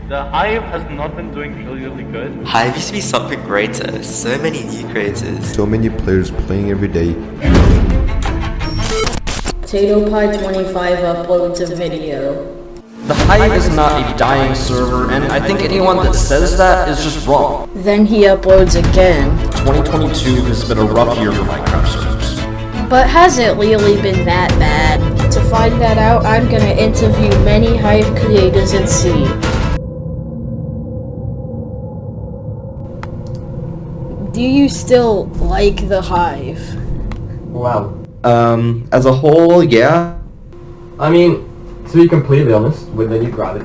The Hive has not been doing really good. Hive used to be something great. So many new creators. So many players playing every day. PotatoPie25 uploads a video. The Hive is not a dying server, and I think anyone that says that is just wrong. Then he uploads again. 2022 has been a rough year for Minecraft servers. But has it really been that bad? To find that out, I'm gonna interview many Hive creators and see. Do you still like the Hive? Wow. As a whole, yeah. I mean, to be completely honest, with the new gravity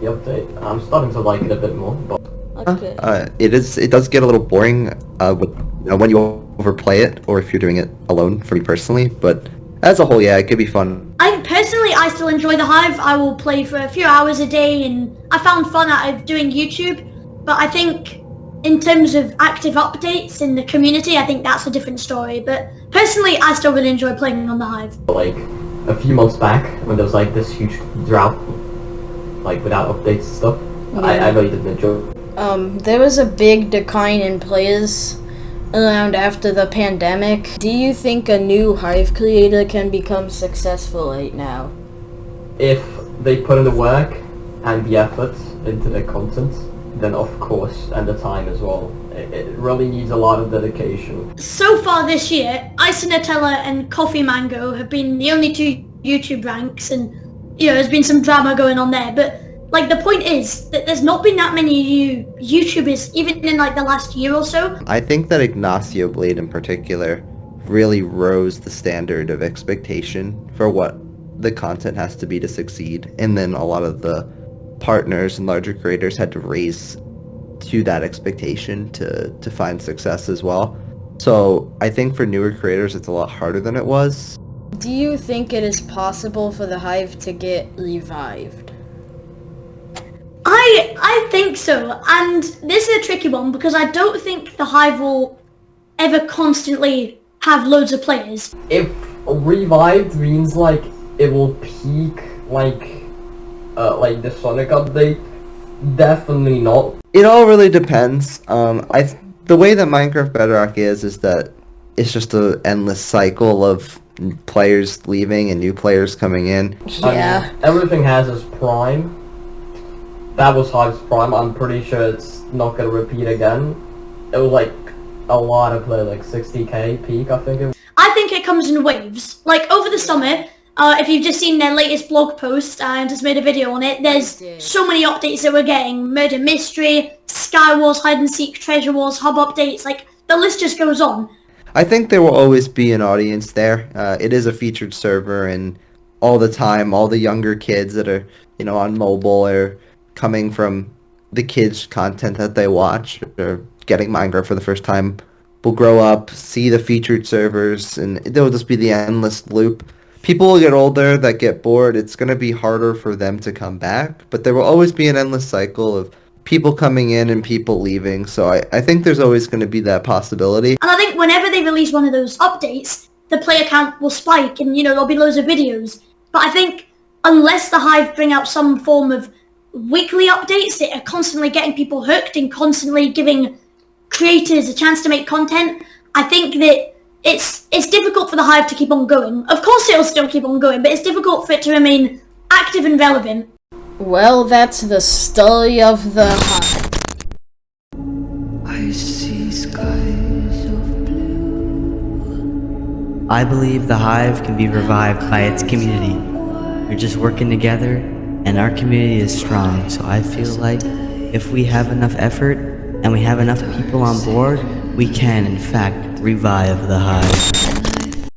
update, I'm starting to like it a bit more. But Okay. It does get a little boring when you overplay it, or if you're doing it alone, for me personally, but as a whole, yeah, it could be fun. I still enjoy the Hive. I will play for a few hours a day, and I found fun out of doing YouTube, but I think in terms of active updates in the community, I think that's a different story. But personally, I still really enjoy playing on the Hive. like a few months back, when there was like this huge drought, like without updates and stuff, I really didn't enjoy it. There was a big decline in players around after the pandemic. Do you think a new Hive creator can become successful right now? If they put in the work and the effort into their content, then of course, and the time as well. It really needs a lot of dedication. So far this year, Ice and Nutella and Coffee Mango have been the only two YouTube ranks, and there's been some drama going on there, but like the point is that there's not been that many new YouTubers even in like the last year or so. I think that Ignacio Blade in particular really rose the standard of expectation for what the content has to be to succeed, and then a lot of the partners and larger creators had to raise to that expectation to find success as well. So I think for newer creators it's a lot harder than it was. Do you think it is possible for the Hive to get revived? I think so, and this is a tricky one because I don't think the Hive will ever constantly have loads of players. If revived means like it will peak like the Sonic update, definitely not. It all really depends. The way that Minecraft Bedrock is that it's just an endless cycle of players leaving and new players coming in. Yeah. I mean, everything has its prime. That was Hive's prime. I'm pretty sure it's not gonna repeat again. It was like a lot of players, like 60k peak, I think. I think it comes in waves. Like over the summer, if you've just seen their latest blog post and just made a video on it, there's so many updates that we're getting. Murder Mystery, Sky Wars, Hide and Seek, Treasure Wars, Hub updates, like the list just goes on. I think there will always be an audience there. It is a featured server, and all the time, all the younger kids that are, on mobile or coming from the kids' content that they watch or getting Minecraft for the first time will grow up, see the featured servers, and there will just be the endless loop. People will get older that get bored. It's going to be harder for them to come back, but there will always be an endless cycle of people coming in and people leaving. So I think there's always going to be that possibility. And I think whenever they release one of those updates, the player count will spike and, there'll be loads of videos. But I think unless the Hive bring out some form of weekly updates that are constantly getting people hooked and constantly giving creators a chance to make content, I think that it's difficult for the Hive to keep on going. Of course it'll still keep on going, but it's difficult for it to remain active and relevant. Well, that's the story of the Hive. I see skies of blue. I believe the Hive can be revived by its community. We're just working together, and our community is strong, so I feel like if we have enough effort and we have enough people on board, we can, in fact, revive the Hive.